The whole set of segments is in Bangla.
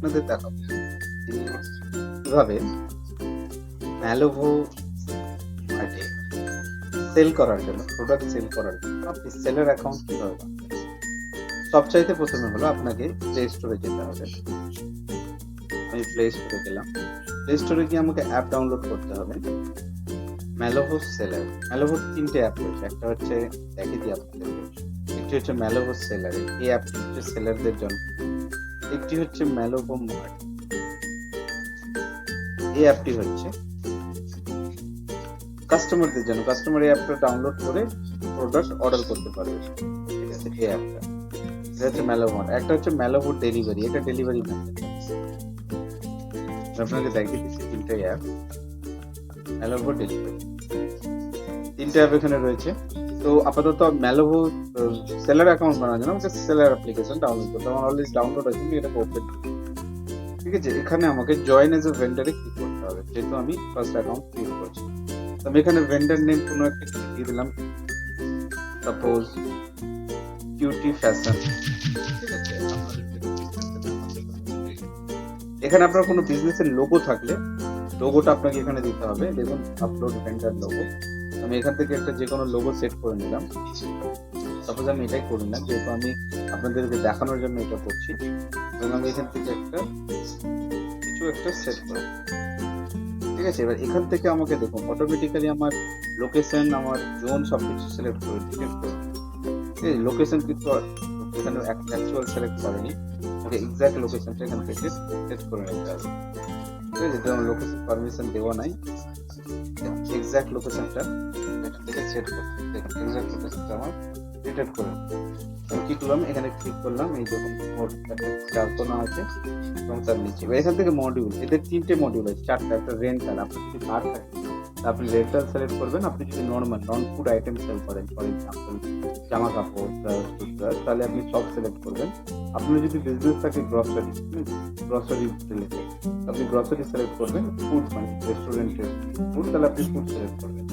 আপনাদের দেখাবো যে কিভাবে ম্যালোভো মার্টে সেল করার জন্য, প্রোডাক্ট সেল করার জন্য আপনি সেলার অ্যাকাউন্ট কিভাবে বানাবেন। সবচাইতে প্রথমে হলো আপনাকে প্লে স্টোরে যেতে হবে। আমি প্লে স্টোরে গেলাম। প্লে স্টোরে গিয়ে আমাকে অ্যাপ ডাউনলোড করতে হবে, ম্যালোভো সেলার। ম্যালোভোর 3টে অ্যাপ রয়েছে। একটা হচ্ছে দেখিয়ে দিই আপনাদেরকে, একটি হচ্ছে ম্যালোভো সেলার, এই অ্যাপটি হচ্ছে সেলারদের জন্য। একটি হচ্ছে ম্যালোভো মার্ট, এই অ্যাপটি হচ্ছে কাস্টমারদের জন্য। কাস্টমার এই অ্যাপটা ডাউনলোড করে প্রোডাক্ট অর্ডার করতে পারবে। ঠিক আছে, এই অ্যাপটা এটা হচ্ছে ম্যালোভো মার্ট। একটা হচ্ছে ম্যালোভো ডেলিভারি, এটা ডেলিভারি ম্যানেজ। আপনাকে দেখিয়ে দিচ্ছি 3টে অ্যাপ। ম্যালোভো ডেলিভারি, 3টে অ্যাপ এখানে রয়েছে। তো আপাতত ম্যালোভো সেলার অ্যাকাউন্ট বানানোর জন্য আমাকে সেলার অ্যাপ্লিকেশন ডাউনলোড করতে হবে। আমার অলরেডি ডাউনলোড আছে, আমি এটাকে ওপেন। ঠিক আছে, এখানে আমাকে জয়েন এজ এ ভেন্ডারে ক্লিক করতে হবে, যেহেতু আমি ফার্স্ট অ্যাকাউন্ট ক্রিয়েট করছি। তো আমি এখানে ভেন্ডার নেম কোনো একটা দিয়ে দিলাম, সাপোজ কিউটি ফ্যাশন। ঠিক আছে, এখানে আপনার কোনো বিজনেসের লোগো থাকলে লোগোটা আপনাকে এখানে দিতে হবে। দেখুন, আপলোড ভেন্ডার লোগো। আমি এখান থেকে একটা যে কোনো লোগো সেট করে নিলাম। সাপোজ আমি এটাই করে নিলাম, যেহেতু আমি আপনাদেরকে দেখানোর জন্য এটা করছি। এবং আমি এখান থেকে কিছু একটা সেট করব। ঠিক আছে, এবার এখান থেকে আমাকে দেখুন অটোমেটিক্যালি আমার লোকেশন, আমার জোন সবকিছু সিলেক্ট করে ডিটেক্ট করে। ঠিক আছে, লোকেশন কিন্তু এখানে অ্যাকচুয়াল সিলেক্ট করেনি, আমাকে এক্সাক্ট লোকেশনটা এখান থেকে সেট করে নিতে হবে। ঠিক আছে, যেমন লোকেশন পারমিশন দেওয়া নাই, এক্সাক্ট লোকেশনটা এখান থেকে সেট করতে। দেখুন এক্সাক্ট লোকেশনটা আমার ডিটেক্ট করে। আমি কি করলাম, এখানে ক্লিক করলাম, এই দেখুন চারকোনা আছে এবং তার নিচে এখান থেকে মডিউল, এদের 3টে মডিউল আছে, 4টা। একটা রেন্টাল, আপনার যদি কার থাকে আপনি রেন্টাল সিলেক্ট করবেন। আপনি যদি নন ফুড আইটেম সেল করেন, ফর এক্সাম্পল জামা কাপড়, তাহলে আপনি সব সিলেক্ট করবেন। আপনার যদি বিজনেস থাকে গ্রসারি রিলেটেড, আপনি গ্রসারি সিলেক্ট করবেন। ফুড মানে রেস্টুরেন্টের ফুড, তাহলে আপনি ফুড সিলেক্ট করবেন।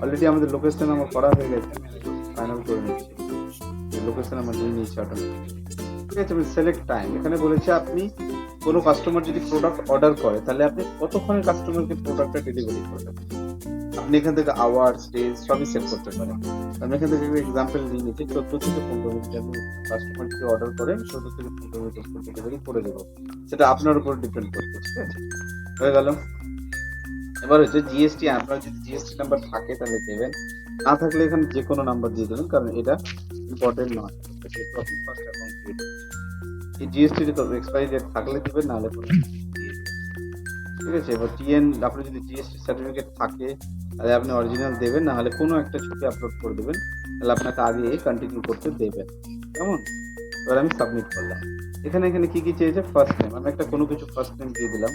অলরেডি আমাদের লোকেশন আমার করা হয়ে গেছে, ফাইনাল করে নিচ্ছি। লোকেশন আমার নিয়ে নিয়েছে অটোমেটিক। ঠিক আছে, আমি সিলেক্ট টাইম, এখানে বলেছে আপনি কোনো কাস্টমার যদি প্রোডাক্ট অর্ডার করে তাহলে আপনি কতক্ষণে কাস্টমারকে প্রোডাক্টটা ডেলিভারি করবেন। আপনি এখান থেকে আওয়ার্স, ডেজ সবই সেট করতে পারেন। আমি এখান থেকে এক্সাম্পল নিয়ে নিচ্ছি, 14 থেকে 15 মিনিট। আমি কাস্টমার যদি অর্ডার করেন 14 থেকে 15 মিনিট ডেলিভারি করে দেবো, সেটা আপনার উপর ডিপেন্ড করছে। ঠিক আছে, হয়ে গেল। এবার হচ্ছে জিএসটি, আপনার যদি জিএসটি নাম্বার থাকে তাহলে দেবেন, না থাকলে এখানে যে কোনো নাম্বার দিয়ে দেবেন, কারণ এটা ইম্পর্টেন্ট নয়। ফার্স্ট অ্যাকাউন্ট ক্রিয়েট, এই জিএসটি তো এক্সপায়ারি ডেট থাকলে দিবেন, নাহলে কোনো। ঠিক আছে, এবার টিএন, আপনার যদি জিএসটি সার্টিফিকেট থাকে তাহলে আপনি অরিজিনাল দেবেন, না হলে কোনো একটা ছবি আপলোড করে দেবেন, তাহলে আপনাকে আগে কন্টিনিউ করতে দেবেন। কেমন? এবার আমি সাবমিট করলাম। এখানে কি কি চেয়েছে, ফার্স্ট নেম, আমি একটা কোনো কিছু ফার্স্ট নেম দিয়ে দিলাম,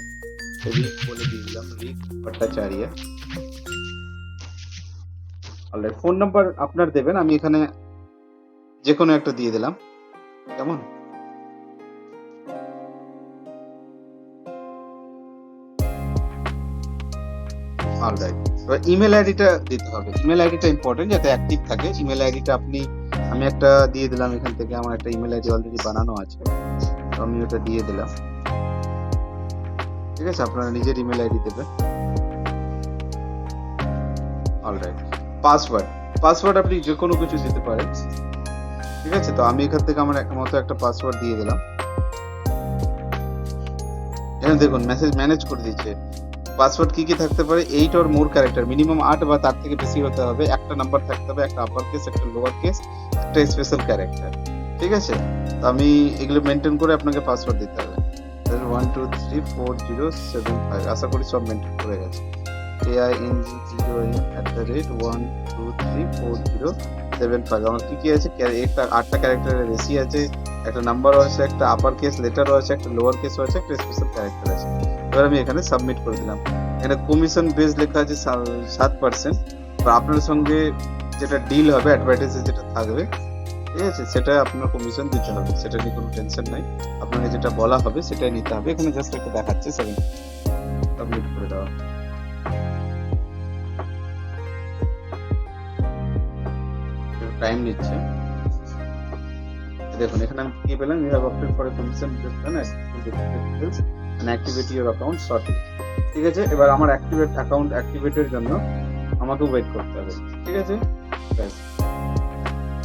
বলে দিয়ে দিলাম রিক ভট্টাচার্য। অলরাইট, ফোন নাম্বার আপনার দেবেন, আমি এখানে যে কোনো একটা দিয়ে দিলাম। কেমন? অলরাইট, এবার ইমেল আইডিটা দিতে হবে। ইমেল আইডিটা ইম্পর্টেন্ট, যাতে অ্যাক্টিভ থাকে। ইমেল আইডিটা আমি একটা দিয়ে দিলাম এখান থেকে, আমার একটা ইমেল আইডি অলরেডি বানানো আছে, তো আমি ওটা দিয়ে দিলাম। ঠিক আছে, আপনারা নিজের ইমেল আইডি দেবেন। অলরাইট, পাসওয়ার্ড আপনি যে কোনো কিছু দিতে পারেন। ঠিক আছে, তো আমি এখান থেকে আমার মতো একটা পাসওয়ার্ড দিয়ে দিলাম। এখানে দেখুন মেসেজ ম্যানেজ করে দিচ্ছে। পাসওয়ার্ড কি থাকতে পারে, 8 or more ক্যারেক্টার, মিনিমাম 8 বা তার থেকে বেশি হতে হবে। একটা নাম্বার থাকতে হবে, একটা আপার কেস, একটা লোয়ার কেস, একটা স্পেশাল ক্যারেক্টার। ঠিক আছে, তো আমি এগুলো মেনটেন করে আপনাকে পাসওয়ার্ড দিতে হবে। 1234075, আশা করি সব মেনটেন করে গেছে। AING0M@1234075, আমার কি আছে, একটা 8টা ক্যারেক্টারের বেশি আছে, একটা নাম্বারও আছে, একটা আপার কেস লেটারও আছে, একটা লোয়ার কেসও আছে, একটা স্পেশাল ক্যারেক্টার আছে। এবার আমি এখানে সাবমিট করে দিলাম। এখানে কমিশন বেস লেখা আছে 7%। আপনার সঙ্গে যেটা ডিল হবে, অ্যাডভার্টাইজে যেটা থাকবে, ঠিক আছে, সেটা আপনার কমিশন দিতে হবে, সেটা নিয়ে কোনো টেনশন নাই। আপনাকে যেটা বলা হবে সেটাই নিতে হবে। এখানে জাস্ট একটা দেখাচ্ছে, সাবমিট করে দেওয়া। টাইম নিচ্ছে। দেখুন এখানে আমি কি পেলাম, you have opted for a commission based on details and activate your account shortly. ঠিক আছে, এবার আমার অ্যাকাউন্ট অ্যাক্টিভেটের জন্য আমাকে ওয়েট করতে হবে। ঠিক আছে, ব্যাস।